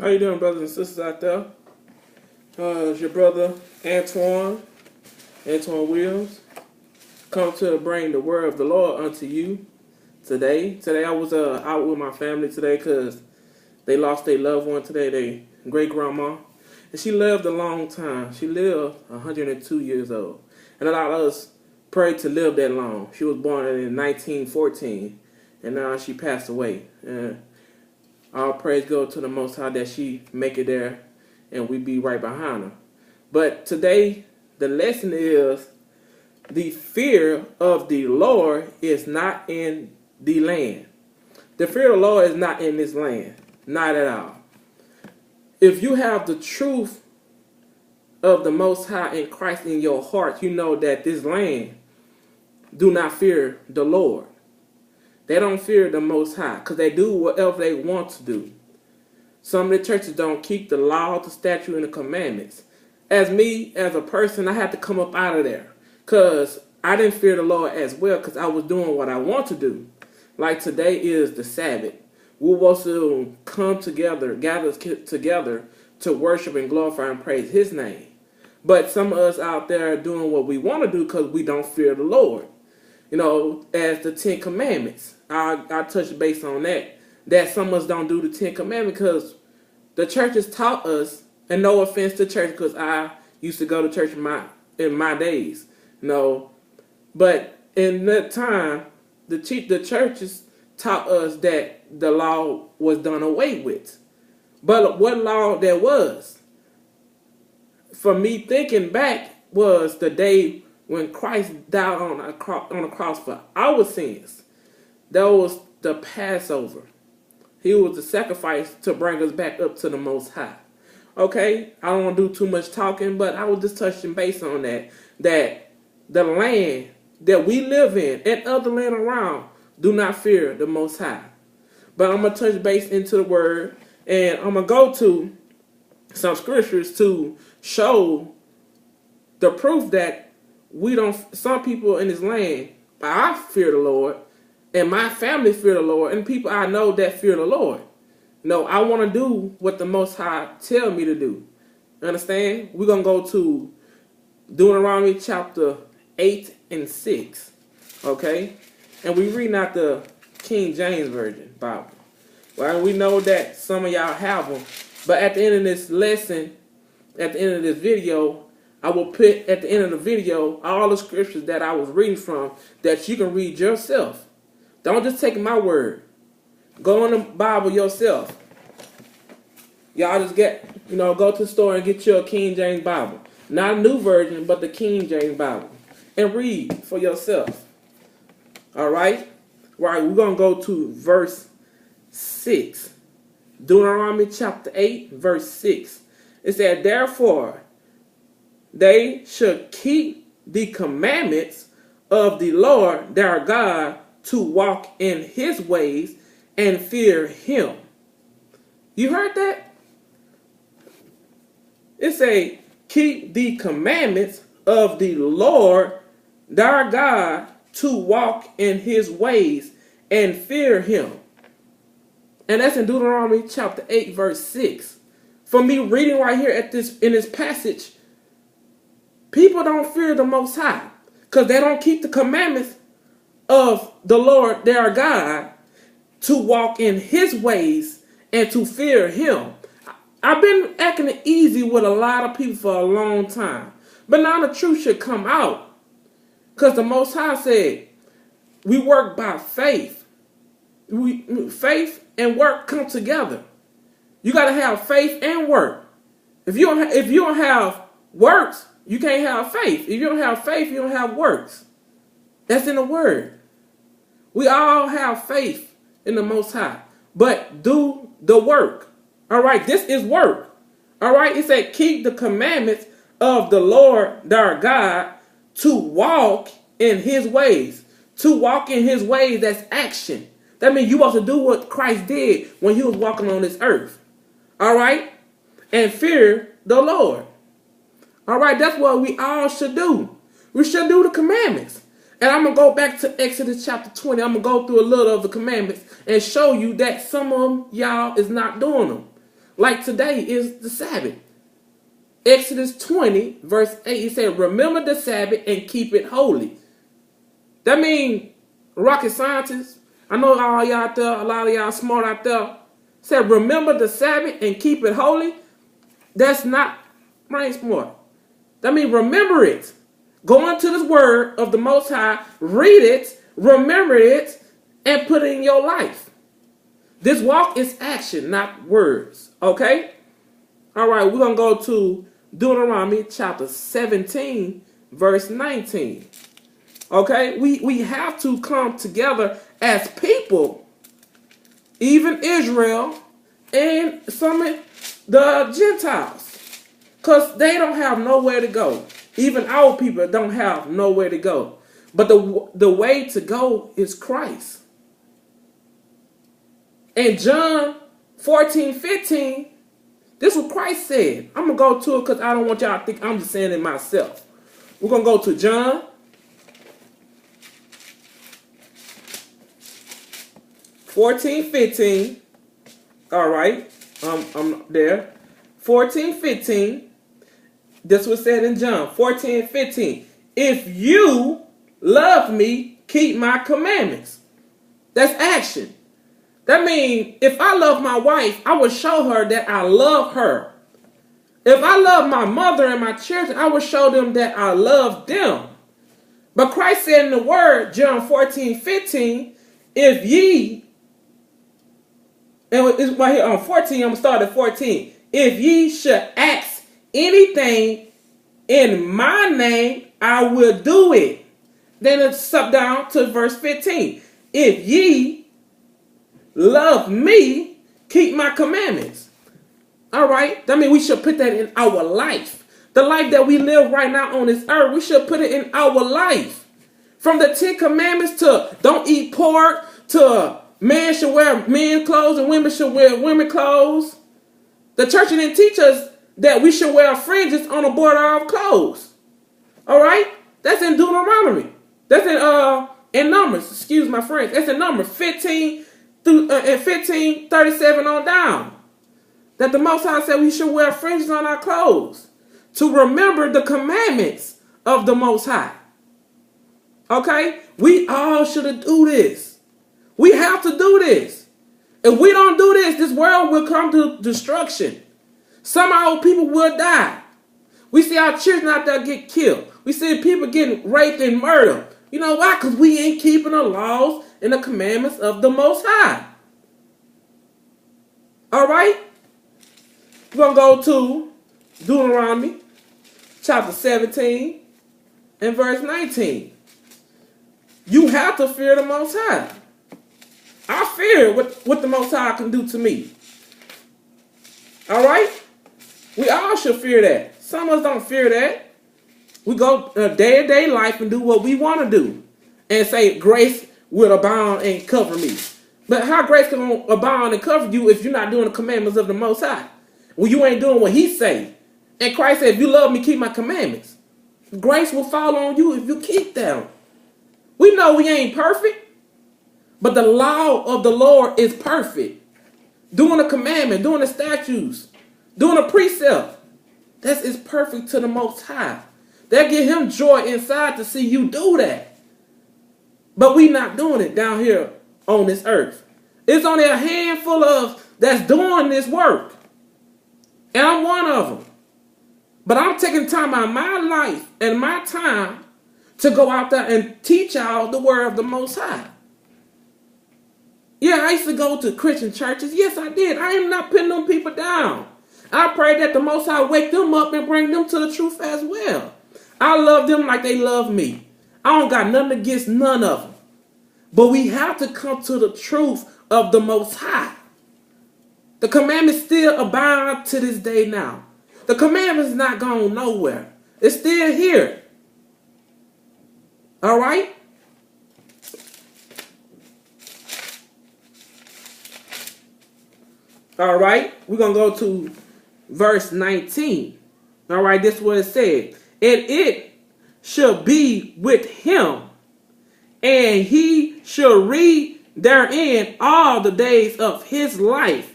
How you doing, brothers and sisters out there? It's your brother Antoine Williams, come to bring the word of the Lord unto you today. Today I was out with my family today because they lost their loved one today, their great grandma, and she lived a long time. She lived 102 years old, and a lot of us prayed to live that long. She was born in 1914, and now she passed away. And all praise go to the Most High that she make it there and we be right behind her. But today, the lesson is the fear of the Lord is not in the land. The fear of the Lord is not in this land. Not at all. If you have the truth of the Most High in Christ in your heart, you know that this land do not fear the Lord. They don't fear the Most High because they do whatever they want to do. Some of the churches don't keep the law, the statute, and the commandments. As me, as a person, I had to come up out of there because I didn't fear the Lord as well because I was doing what I want to do. Like today is the Sabbath. We're supposed to come together, gather together to worship and glorify and praise His name. But some of us out there are doing what we want to do because we don't fear the Lord. You know, as the Ten Commandments. I touch base on that. That some of us don't do the Ten Commandments because the church has taught us, and no offense to church because I used to go to church in my days. But in that time, the churches taught us that the law was done away with. But what law there was? For me thinking back was the day when Christ died on a cross for our sins. That was the Passover. He was the sacrifice to bring us back up to the Most High. Okay, I don't want to do too much talking, but I was just touching base on that. That the land that we live in and other land around do not fear the Most High. But I'm going to touch base into the Word, and I'm going to go to some scriptures to show the proof that some people in this land, I fear the Lord, and my family fear the Lord, and people I know that fear the Lord. I want to do what the Most High tell me to do. Understand? We're going to go to Deuteronomy chapter 8 and 6. Okay? And we read out the King James Version Bible. Well, we know that some of y'all have them. But at the end of this lesson, at the end of this video, I will put at the end of the video all the scriptures that I was reading from that you can read yourself. Don't just take my word. Go in the Bible yourself. Y'all just go to the store and get you a King James Bible. Not a new version, but the King James Bible. And read for yourself. Alright? Right, we're going to go to verse 6. Deuteronomy chapter 8, verse 6. It said, therefore, they should keep the commandments of the Lord their God to walk in His ways and fear Him. You heard that? It say, keep the commandments of the Lord their God to walk in His ways and fear Him. And that's in Deuteronomy chapter 8, verse 6. For me reading right here in this passage, people don't fear the Most High because they don't keep the commandments of the Lord their God to walk in His ways and to fear Him. I've been acting it easy with a lot of people for a long time. But now the truth should come out. Because the Most High said, we work by faith. Faith and work come together. You got to have faith and work. If you don't have works, you can't have faith. If you don't have faith, you don't have works. That's in the Word. We all have faith in the Most High. But do the work. All right, this is work. All right, it said keep the commandments of the Lord their God to walk in His ways. To walk in His ways, that's action. That means you supposed to do what Christ did when He was walking on this earth. All right? And fear the Lord. All right, that's what we all should do. We should do the commandments. And I'm going to go back to Exodus chapter 20. I'm going to go through a little of the commandments and show you that some of them, y'all, is not doing them. Like today is the Sabbath. Exodus 20, verse 8, it said, remember the Sabbath and keep it holy. That means, rocket scientists, I know all y'all out there, a lot of y'all smart out there, said remember the Sabbath and keep it holy. That's not brain smart. That means remember it. Go into this word of the Most High, read it, remember it, and put it in your life. This walk is action, not words. Okay? All right, we're going to go to Deuteronomy chapter 17, verse 19. Okay? We have to come together as people, even Israel and some of the Gentiles, because they don't have nowhere to go. Even our people don't have nowhere to go. But the way to go is Christ. In John 14:15, this is what Christ said. I'm going to go to it because I don't want y'all to think I'm just saying it myself. We're going to go to John 14:15. All right. I'm there. 14:15. This was said in John 14:15. If you love me, keep my commandments. That's action. That means if I love my wife, I will show her that I love her. If I love my mother and my children, I will show them that I love them. But Christ said in the word, John 14:15, if ye, and it's right here on 14, I'm going to start at 14. If ye should ask anything in my name, I will do it. Then it's up down to verse 15. If ye love me, keep my commandments. All right. That means we should put that in our life. The life that we live right now on this earth, we should put it in our life. From the 10 commandments to don't eat pork, to men should wear men's clothes and women should wear women's clothes. The church didn't teach us that we should wear fringes on the border of clothes. All right. That's in Deuteronomy. That's in Numbers. Excuse my French. That's in Numbers 15 through 15:37 on down. That the Most High said we should wear fringes on our clothes to remember the commandments of the Most High. Okay? We all should do this. We have to do this. If we don't do this, this world will come to destruction. Some of our people will die. We see our children out there get killed. We see people getting raped and murdered. You know why? Because we ain't keeping the laws and the commandments of the Most High. All right? We're going to go to Deuteronomy chapter 17 and verse 19. You have to fear the Most High. I fear what the Most High can do to me. All right? We all should fear that. Some of us don't fear that. We go day-to-day life and do what we want to do. And say, grace will abound and cover me. But how grace can abound and cover you if you're not doing the commandments of the Most High? Well, you ain't doing what he say. And Christ said, if you love me, keep my commandments. Grace will fall on you if you keep them. We know we ain't perfect. But the law of the Lord is perfect. Doing the commandment, doing the statutes, doing the precept. That is perfect to the Most High. That give him joy inside to see you do that. But we not doing it down here on this earth. It's only a handful of that's doing this work. And I'm one of them. But I'm taking time out of my life and my time to go out there and teach y'all the word of the Most High. Yeah, I used to go to Christian churches. Yes, I did. I am not putting them people down. I pray that the Most High wake them up and bring them to the truth as well. I love them like they love me. I don't got nothing against none of them. But we have to come to the truth of the Most High. The commandments still abound to this day now. The commandments is not going nowhere. It's still here. All right? All right? We're going to go to verse 19. All right? This is what it said. And it shall be with him, and he shall read therein all the days of his life,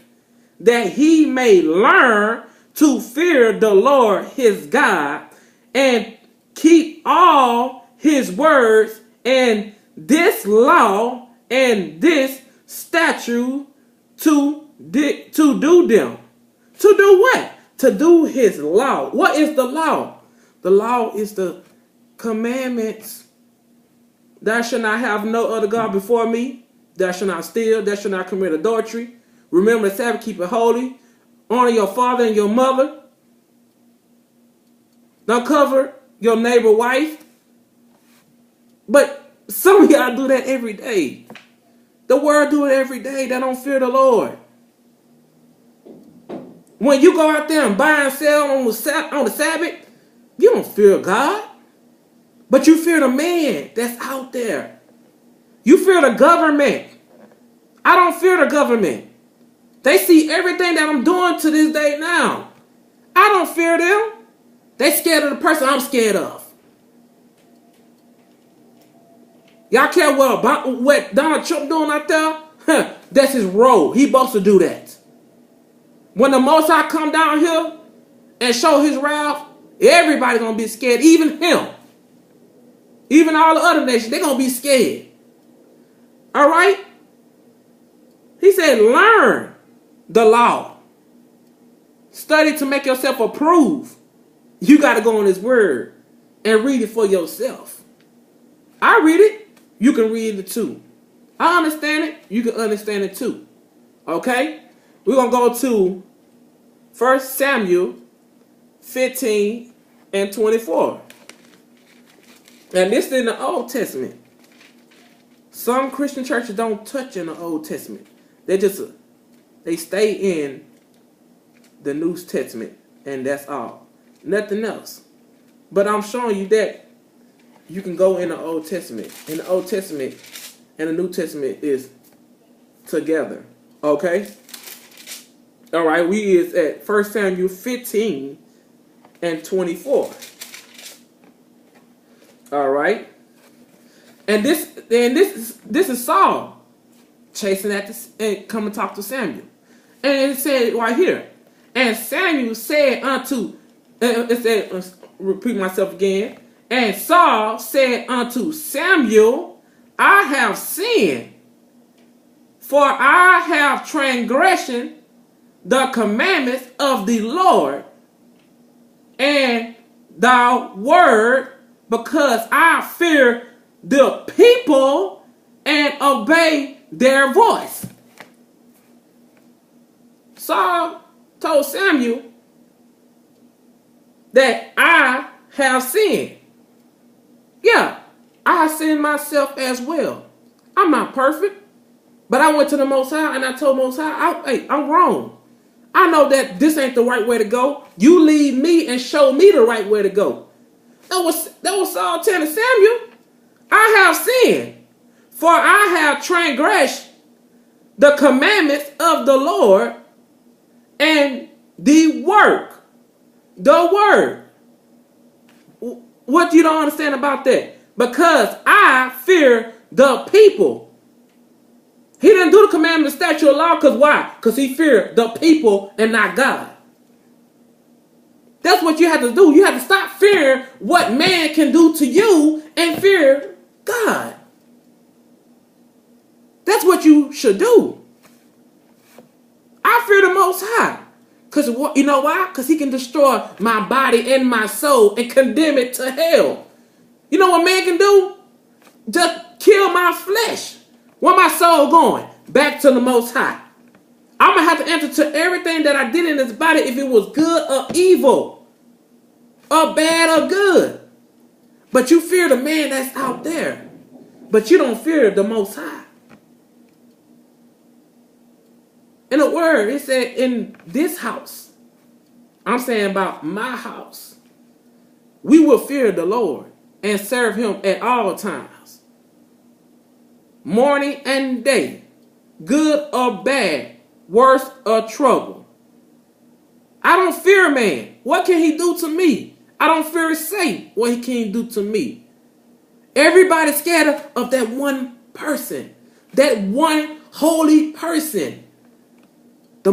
that he may learn to fear the Lord his God and keep all his words and this law and this statute to do them. To do what? To do his law. What is the law? The law is the commandments. Thou shalt not have no other God before me. Thou shalt not steal. Thou shalt not commit adultery. Remember the Sabbath, keep it holy. Honor your father and your mother. Don't cover your neighbor's wife. But some of y'all do that every day. The world do it every day. They don't fear the Lord. When you go out there and buy and sell on the Sabbath, you don't fear God. But you fear the man that's out there. You fear the government. I don't fear the government. They see everything that I'm doing to this day now. I don't fear them. They scared of the person I'm scared of. Y'all care what Donald Trump doing out there? Huh, that's his role. He supposed to do that. When the Most High come down here and show his wrath, everybody gonna be scared, even him. Even all the other nations, they gonna be scared. All right? He said, learn the law. Study to make yourself approved. You got to go on his word and read it for yourself. I read it. You can read it too. I understand it. You can understand it too. Okay? We're going to go to 1 Samuel 15 and 24. And this is in the Old Testament. Some Christian churches don't touch in the Old Testament. They stay in the New Testament, and that's all. Nothing else. But I'm showing you that you can go in the Old Testament. And the Old Testament and the New Testament is together. Okay? All right, we is at 1 Samuel 15 and 24. All right? And this is Saul chasing at this and come and talk to Samuel. And it said right here, and Samuel said unto, it said, repeat myself again, and Saul said unto Samuel, I have sinned, for I have transgressed the commandments of the Lord and thy word, because I fear the people and obey their voice. Saul told Samuel that I have sinned. Yeah, I have sinned myself as well. I'm not perfect, but I went to the Most High and I told Most High, hey, I'm wrong. I know that this ain't the right way to go. You lead me and show me the right way to go. That was Saul telling Samuel, I have sinned, for I have transgressed the commandments of the Lord and the word. What you don't understand about that? Because I fear the people. He didn't do the commandment, the statute, of law, because why? Because he feared the people and not God. That's what you have to do. You have to stop fearing what man can do to you and fear God. That's what you should do. I fear the Most High. Because you know why? Because he can destroy my body and my soul and condemn it to hell. You know what man can do? Just kill my flesh. Where my soul going? Back to the Most High. I'm going to have to answer to everything that I did in this body, if it was good or evil, or bad or good. But you fear the man that's out there. But you don't fear the Most High. In a word, it said, in this house, I'm saying about my house, we will fear the Lord and serve him at all times. Morning and day, good or bad, worse or trouble. I don't fear man. What can he do to me? I don't fear Satan. What he can do to me? Everybody's scared of that one person. That one holy person.